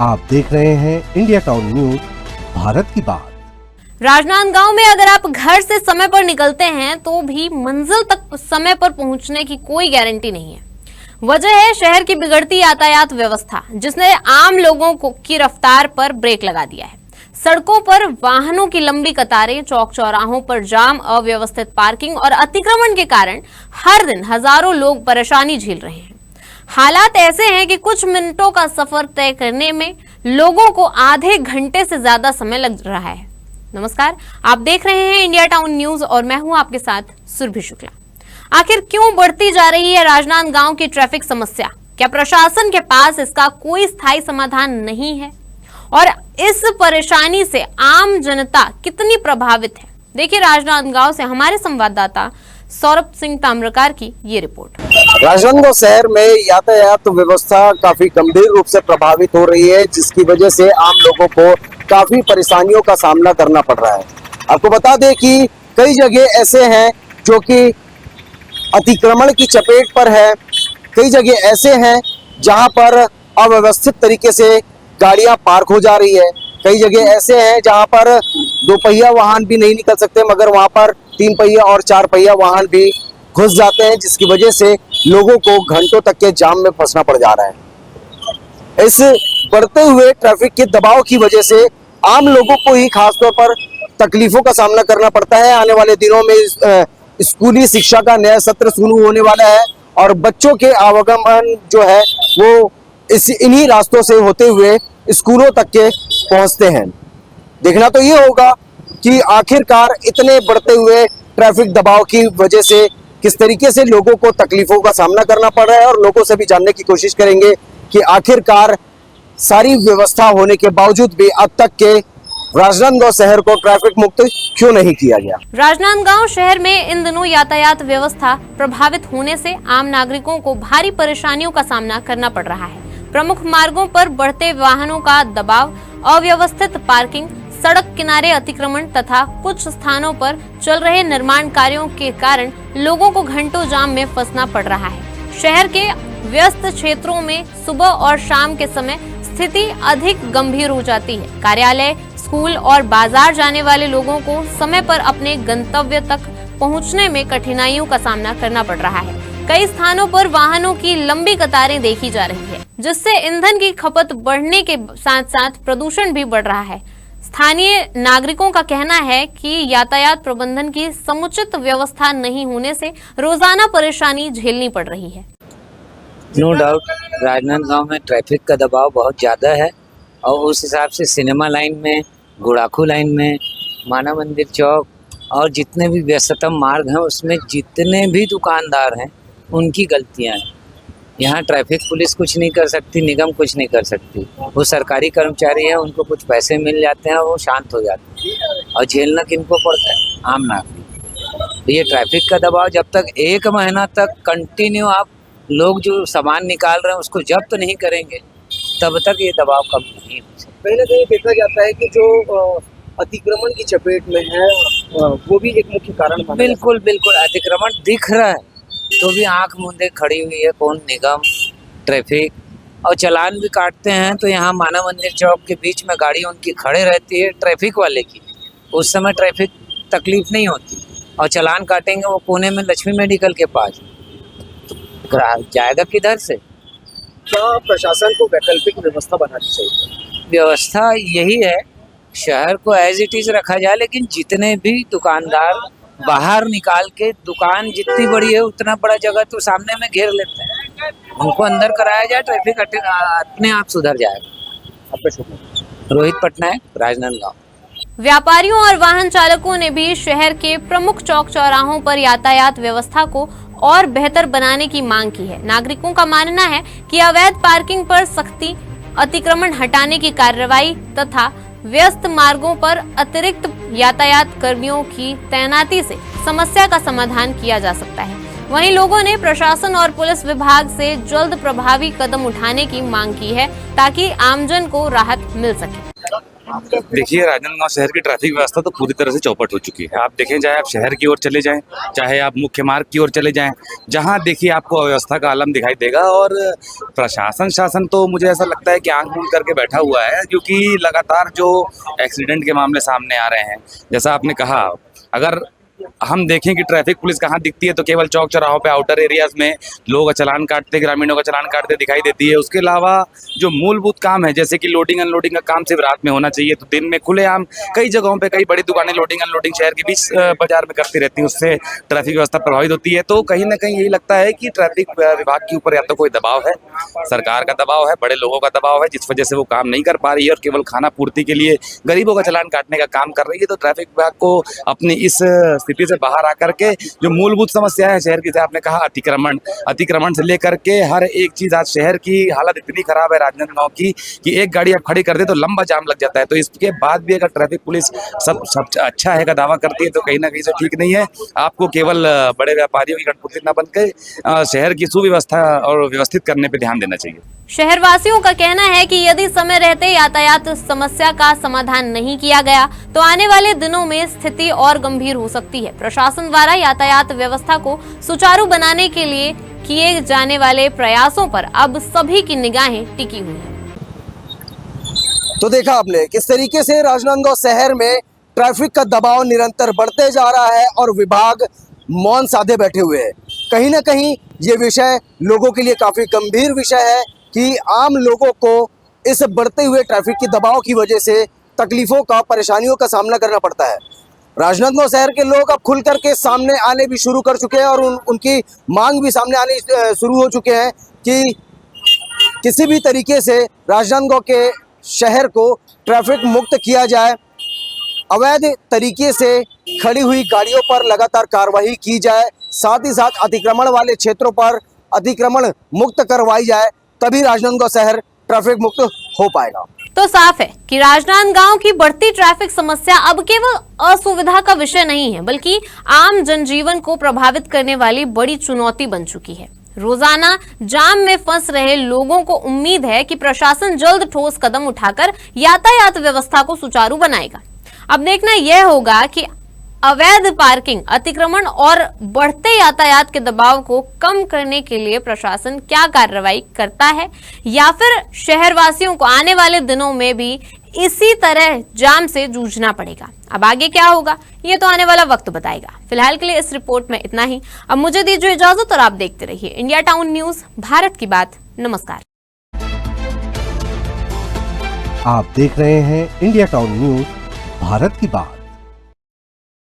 आप देख रहे हैं इंडिया टाउन न्यूज, भारत की बात। राजनांदगांव में अगर आप घर से समय पर निकलते हैं तो भी मंजिल तक समय पर पहुंचने की कोई गारंटी नहीं है। वजह है शहर की बिगड़ती यातायात व्यवस्था, जिसने आम लोगों की रफ्तार पर ब्रेक लगा दिया है। सड़कों पर वाहनों की लंबी कतारें, चौक चौराहों पर जाम, अव्यवस्थित पार्किंग और अतिक्रमण के कारण हर दिन हजारों लोग परेशानी झेल रहे हैं। हालात ऐसे हैं कि कुछ मिनटों का सफर तय करने में लोगों को आधे घंटे से ज्यादा समय लग रहा है। नमस्कार, आप देख रहे हैं इंडिया टाउन न्यूज और मैं हूं आपके साथ सुरभि शुक्ला। आखिर क्यों बढ़ती जा रही है राजनांदगांव की ट्रैफिक समस्या? क्या प्रशासन के पास इसका कोई स्थायी समाधान नहीं है? और इस परेशानी से आम जनता कितनी प्रभावित है? देखिए राजनांदगांव से हमारे संवाददाता सौरभ सिंह ताम्रकार की ये रिपोर्ट। राजनांदगांव शहर में यातायात व्यवस्था काफी गंभीर रूप से प्रभावित हो रही है, जिसकी वजह से आम लोगों को काफी परेशानियों का सामना करना पड़ रहा है। आपको बता दें कि कई जगह ऐसे हैं जो कि अतिक्रमण की चपेट पर है, कई जगह ऐसे हैं जहां पर अव्यवस्थित तरीके से गाड़ियां पार्क हो जा रही है, कई जगह ऐसे हैं जहां पर दो पहिया वाहन भी नहीं निकल सकते, मगर वहां पर तीन पहिया और चार पहिया वाहन भी घुस जाते हैं, जिसकी वजह से लोगों को घंटों तक के जाम में फंसना पड़ जा रहा है। इस बढ़ते हुए ट्रैफिक के दबाव की वजह से आम लोगों को ही खासतौर पर तकलीफों का सामना करना पड़ता है। आने वाले दिनों में स्कूली शिक्षा का नया सत्र शुरू होने वाला है और बच्चों के आवागमन जो है वो इन्हीं रास्तों से होते हुए स्कूलों तक के पहुंचते हैं। देखना तो ये होगा कि आखिरकार इतने बढ़ते हुए ट्रैफिक दबाव की वजह से किस तरीके से लोगों को तकलीफों का सामना करना पड़ रहा है, और लोगों से भी जानने की कोशिश करेंगे कि आखिरकार सारी व्यवस्था होने के बावजूद भी अब तक के राजनांदगांव शहर को ट्रैफिक मुक्त क्यों नहीं किया गया। राजनांदगांव शहर में इन दिनों यातायात व्यवस्था प्रभावित होने से आम नागरिकों को भारी परेशानियों का सामना करना पड़ रहा है। प्रमुख मार्गों पर बढ़ते वाहनों का दबाव, अव्यवस्थित पार्किंग, सड़क किनारे अतिक्रमण तथा कुछ स्थानों पर चल रहे निर्माण कार्यों के कारण लोगों को घंटों जाम में फंसना पड़ रहा है। शहर के व्यस्त क्षेत्रों में सुबह और शाम के समय स्थिति अधिक गंभीर हो जाती है। कार्यालय, स्कूल और बाजार जाने वाले लोगों को समय पर अपने गंतव्य तक पहुंचने में कठिनाइयों का सामना करना पड़ रहा है। कई स्थानों पर वाहनों की लंबी कतारें देखी जा रही है, जिससे ईंधन की खपत बढ़ने के साथ साथ प्रदूषण भी बढ़ रहा है। स्थानीय नागरिकों का कहना है कि यातायात प्रबंधन की समुचित व्यवस्था नहीं होने से रोजाना परेशानी झेलनी पड़ रही है। नो डाउट राजनांदगांव में ट्रैफिक का दबाव बहुत ज़्यादा है और उस हिसाब से सिनेमा लाइन में, गुड़ाखू लाइन में, माना मंदिर चौक और जितने भी व्यस्ततम मार्ग हैं उसमें जितने भी दुकानदार हैं उनकी गलतियां हैं। यहाँ ट्रैफिक पुलिस कुछ नहीं कर सकती, निगम कुछ नहीं कर सकती। वो सरकारी कर्मचारी हैं, उनको कुछ पैसे मिल जाते हैं और वो शांत हो जाते हैं, और झेलना किनको पड़ता है? आम नागरिक। तो ये ट्रैफिक का दबाव जब तक एक महीना तक कंटिन्यू आप लोग जो सामान निकाल रहे हैं उसको जब्त नहीं करेंगे तब तक ये दबाव कम नहीं हो सकता। कहीं ना कहीं देखा जाता है कि जो अतिक्रमण की चपेट में है वो भी एक मुख्य कारण है। बिल्कुल बिल्कुल, अतिक्रमण दिख रहा है तो भी आंख मूंदे खड़ी हुई है कौन? निगम, ट्रैफिक। और चालान भी काटते हैं तो यहाँ माना मंदिर चौक के बीच में गाड़ी उनकी खड़े रहती है ट्रैफिक वाले की, उस समय ट्रैफिक तकलीफ नहीं होती, और चालान काटेंगे वो कोने में लक्ष्मी मेडिकल के पास, तो जाएगा किधर से? क्या प्रशासन को वैकल्पिक व्यवस्था बनानी चाहिए? व्यवस्था यही है, शहर को एज इट इज रखा जाए, लेकिन जितने भी दुकानदार बाहर निकाल के, दुकान जितनी बड़ी है उतना बड़ा जगह तो सामने में घेर लेते हैं, उनको अंदर कराया जाए, ट्रैफिक अपने आप सुधर जाएगा। रोहित पटनायक, राजनांदगांव। व्यापारियों और वाहन चालकों ने भी शहर के प्रमुख चौक चौराहों पर यातायात व्यवस्था को और बेहतर बनाने की मांग की है। नागरिकों का मानना है कि अवैध पार्किंग पर सख्ती, अतिक्रमण हटाने की कार्रवाई तथा व्यस्त मार्गों पर अतिरिक्त यातायात कर्मियों की तैनाती से समस्या का समाधान किया जा सकता है। वहीं लोगों ने प्रशासन और पुलिस विभाग से जल्द प्रभावी कदम उठाने की मांग की है ताकि आमजन को राहत मिल सके। देखिए, राजनांदगांव शहर की ट्रैफिक व्यवस्था तो पूरी तरह से चौपट हो चुकी है। आप देखें, चाहे आप शहर की ओर चले जाएं, चाहे आप मुख्य मार्ग की ओर चले जाएं, जहां देखिए आपको अव्यवस्था का आलम दिखाई देगा। और प्रशासन शासन तो मुझे ऐसा लगता है कि आंख मूंद करके बैठा हुआ है, क्योंकि लगातार जो एक्सीडेंट के मामले सामने आ रहे हैं, जैसा आपने कहा, अगर हम देखें कि ट्रैफिक पुलिस कहाँ दिखती है तो केवल चौक चौराहों पे, आउटर एरियाज में लोग चालान काटते, ग्रामीणों का चालान काटते दिखाई देती है। उसके अलावा जो मूलभूत काम है, जैसे कि लोडिंग अनलोडिंग का काम सिर्फ रात में होना चाहिए, तो दिन में खुलेआम कई जगहों पे कई बड़ी दुकानें लोडिंग अनलोडिंग शहर के बीच बाजार में करती रहती हैं, उससे ट्रैफिक व्यवस्था प्रभावित होती है। तो कहीं ना कहीं यही लगता है कि ट्रैफिक विभाग के ऊपर या तो कोई दबाव है, सरकार का दबाव है, बड़े लोगों का दबाव है, जिस वजह से वो काम नहीं कर पा रही है और केवल खाना पूर्ति के लिए गरीबों का चालान काटने का काम कर रही है। तो ट्रैफिक विभाग को अपनी इस स्थिति से बाहर आकर के जो मूलभूत समस्या है शहर की, जैसे आपने कहा अतिक्रमण से लेकर के हर एक चीज, आज शहर की हालत इतनी खराब है राजनांदगांव की कि एक गाड़ी आप खड़ी कर दे तो लंबा जाम लग जाता है। तो इसके बाद भी अगर ट्रैफिक पुलिस सब अच्छा है का दावा करती है तो कहीं ना कहीं से ठीक नहीं है। आपको केवल बड़े व्यापारियों की कठपुतली न बनकर शहर की सुव्यवस्था और व्यवस्थित करने पर ध्यान देना चाहिए। शहरवासियों का कहना है कि यदि समय रहते यातायात समस्या का समाधान नहीं किया गया तो आने वाले दिनों में स्थिति और गंभीर हो सकती है। प्रशासन द्वारा यातायात व्यवस्था को सुचारू बनाने के लिए किए जाने वाले प्रयासों पर अब सभी की निगाहें टिकी हुई हैं। तो देखा आपने किस तरीके से राजनांदगांव शहर में ट्रैफिक का दबाव निरंतर बढ़ते जा रहा है और विभाग मौन साधे बैठे हुए हैं। कहीं ना कहीं ये विषय लोगों के लिए काफी गंभीर विषय है कि आम लोगों को इस बढ़ते हुए ट्रैफिक के दबाव की वजह से तकलीफों का, परेशानियों का सामना करना पड़ता है। राजनांदगांव शहर के लोग अब खुल करके सामने आने भी शुरू कर चुके हैं और उनकी मांग भी सामने आने शुरू हो चुके हैं कि किसी भी तरीके से राजनांदगांव के शहर को ट्रैफिक मुक्त किया जाए, अवैध तरीके से खड़ी हुई गाड़ियों पर लगातार कार्रवाई की जाए, साथ ही साथ अतिक्रमण वाले क्षेत्रों पर अतिक्रमण मुक्त करवाई जाए, तभी राजनांदगांव शहर ट्रैफिक मुक्त हो पाएगा। तो साफ है कि राजनांदगांव की बढ़ती ट्रैफिक समस्या अब केवल असुविधा का विषय नहीं है, बल्कि आम जनजीवन को प्रभावित करने वाली बड़ी चुनौती बन चुकी है। रोजाना जाम में फंस रहे लोगों को उम्मीद है कि प्रशासन जल्द ठोस कदम उठाकर यातायात व्यवस्था को सुचारू बनाएगा। अब देखना यह होगा कि अवैध पार्किंग, अतिक्रमण और बढ़ते यातायात के दबाव को कम करने के लिए प्रशासन क्या कार्रवाई करता है, या फिर शहरवासियों को आने वाले दिनों में भी इसी तरह जाम से जूझना पड़ेगा। अब आगे क्या होगा ये तो आने वाला वक्त बताएगा। फिलहाल के लिए इस रिपोर्ट में इतना ही। अब मुझे दीजिए इजाजत और आप देखते रहिए इंडिया टाउन न्यूज, भारत की बात। नमस्कार। आप देख रहे हैं इंडिया टाउन न्यूज, भारत की बात।